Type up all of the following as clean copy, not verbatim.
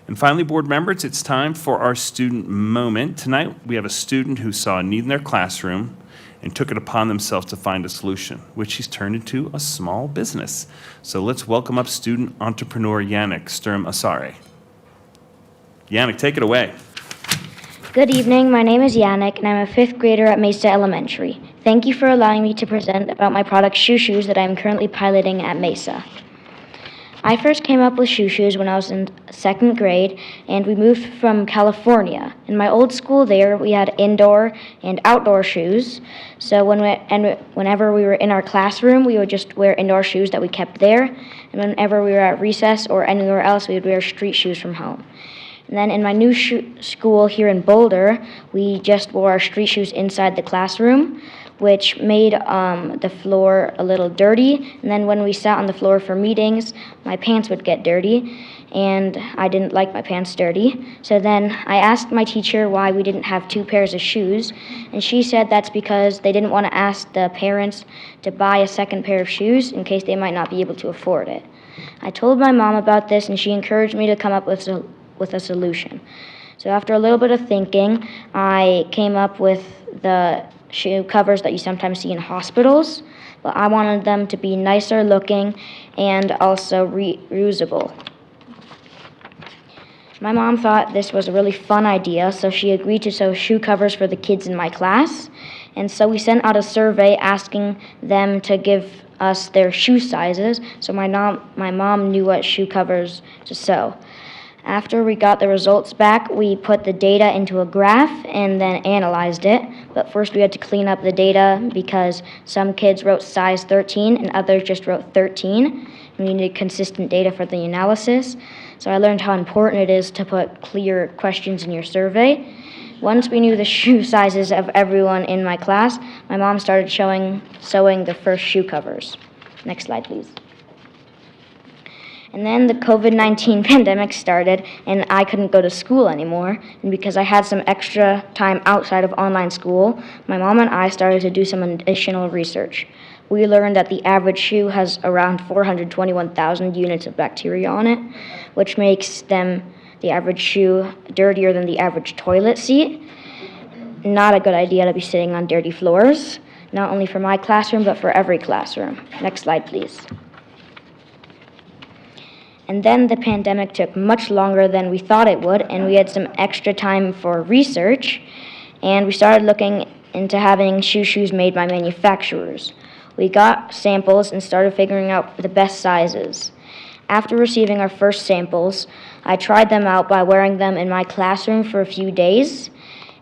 And finally, board members, it's time for our student moment. Tonight, we have a student who saw a need in their classroom and took it upon themselves to find a solution, which he's turned into a small business. So let's welcome up student entrepreneur Yannick Sturm Asare. Yannick, take it away. Good evening, my name is Yannick, and I'm a 5th grader at Mesa Elementary. Thank you for allowing me to present about my product ShoeShoes that I am currently piloting at Mesa. I first came up with ShoeShoes when I was in 2nd grade, and we moved from California. In my old school there, we had indoor and outdoor shoes, so whenever we were in our classroom, we would just wear indoor shoes that we kept there, and whenever we were at recess or anywhere else, we would wear street shoes from home. And then in my new school here in Boulder, we just wore our street shoes inside the classroom, which made the floor a little dirty. And then when we sat on the floor for meetings, my pants would get dirty, and I didn't like my pants dirty. So then I asked my teacher why we didn't have 2 pairs of shoes, and she said that's because they didn't want to ask the parents to buy a 2nd pair of shoes in case they might not be able to afford it. I told my mom about this, and she encouraged me to come up with a solution. So after a little bit of thinking, I came up with the shoe covers that you sometimes see in hospitals, but I wanted them to be nicer looking and also reusable. My mom thought this was a really fun idea, so she agreed to sew shoe covers for the kids in my class, and so we sent out a survey asking them to give us their shoe sizes, so my mom knew what shoe covers to sew. After we got the results back, we put the data into a graph and then analyzed it. But first we had to clean up the data because some kids wrote size 13 and others just wrote 13. We needed consistent data for the analysis. So I learned how important it is to put clear questions in your survey. Once we knew the shoe sizes of everyone in my class, my mom started sewing the first shoe covers. Next slide, please. And then the COVID-19 pandemic started, and I couldn't go to school anymore. And because I had some extra time outside of online school, my mom and I started to do some additional research. We learned that the average shoe has around 421,000 units of bacteria on it, which makes the average shoe dirtier than the average toilet seat. Not a good idea to be sitting on dirty floors, not only for my classroom, but for every classroom. Next slide, please. And then the pandemic took much longer than we thought it would, and we had some extra time for research, and we started looking into having ShoeShoes made by manufacturers. We got samples and started figuring out the best sizes. After receiving our first samples, I tried them out by wearing them in my classroom for a few days,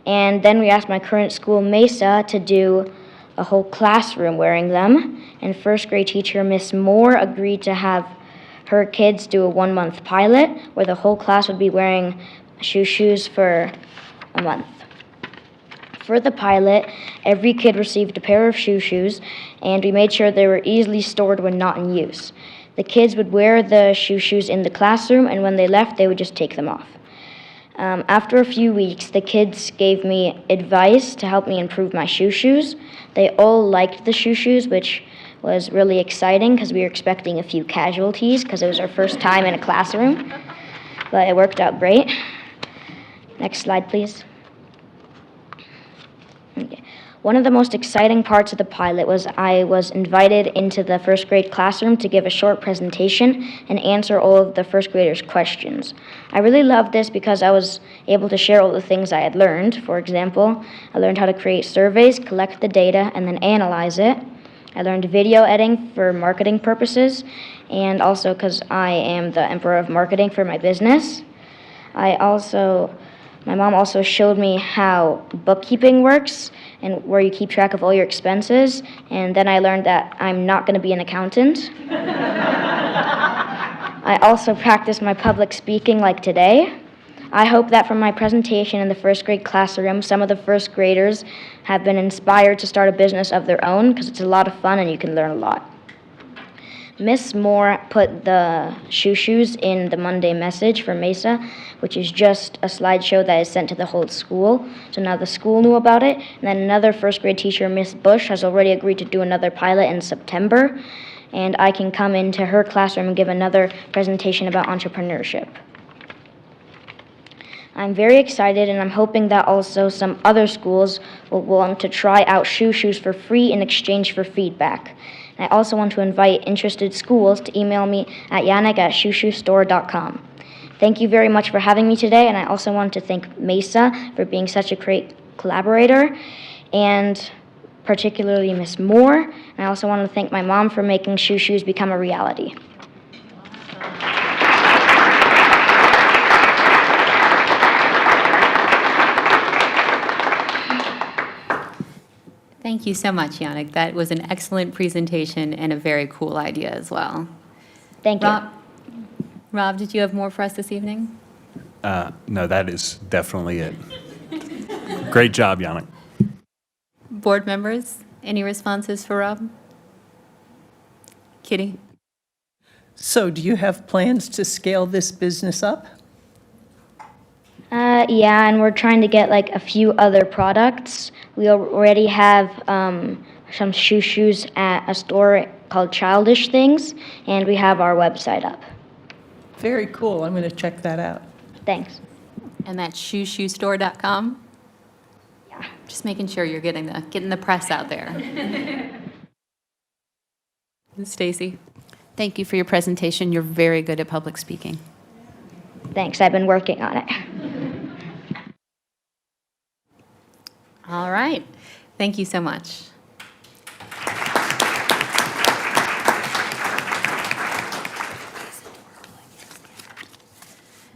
and then we asked my current school, Mesa, to do a whole classroom wearing them, and 1st grade teacher, Miss Moore, agreed to have her kids do a 1-month pilot where the whole class would be wearing ShoeShoes for a month. For the pilot, every kid received a pair of ShoeShoes, and we made sure they were easily stored when not in use. The kids would wear the ShoeShoes in the classroom, and when they left, they would just take them off. After a few weeks, the kids gave me advice to help me improve my ShoeShoes. They all liked the ShoeShoes, which was really exciting because we were expecting a few casualties because it was our first time in a classroom, but it worked out great. Next slide, please. Okay. One of the most exciting parts of the pilot was I was invited into the 1st grade classroom to give a short presentation and answer all of the 1st graders' questions. I really loved this because I was able to share all the things I had learned. For example, I learned how to create surveys, collect the data, and then analyze it. I learned video editing for marketing purposes, and also because I am the emperor of marketing for my business. My mom also showed me how bookkeeping works and where you keep track of all your expenses, and then I learned that I'm not going to be an accountant. I also practiced my public speaking like today. I hope that from my presentation in the 1st grade classroom, some of the 1st graders have been inspired to start a business of their own because it's a lot of fun and you can learn a lot. Miss Moore put the ShoeShoes in the Monday message for Mesa, which is just a slideshow that is sent to the whole school. So now the school knew about it. And then another 1st grade teacher, Miss Bush, has already agreed to do another pilot in September. And I can come into her classroom and give another presentation about entrepreneurship. I'm very excited, and I'm hoping that also some other schools will want to try out ShoeShoes for free in exchange for feedback. And I also want to invite interested schools to email me at yannick@shoeshoestore.com. Thank you very much for having me today, and I also want to thank Mesa for being such a great collaborator, and particularly Miss Moore. And I also want to thank my mom for making ShoeShoes become a reality. Thank you so much, Yannick. That was an excellent presentation and a very cool idea as well. Thank you. Rob, did you have more for us this evening? No, that is definitely it. Great job, Yannick. Board members, any responses for Rob? Kitty? So do you have plans to scale this business up? Yeah, and we're trying to get like a few other products. We already have some ShoeShoes at a store called Childish Things, and we have our website up. Very cool. I'm going to check that out. Thanks. And that's ShoeShoestore.com? Yeah. Just making sure you're getting the press out there. Stacy? Thank you for your presentation. You're very good at public speaking. Thanks. I've been working on it. All right. Thank you so much.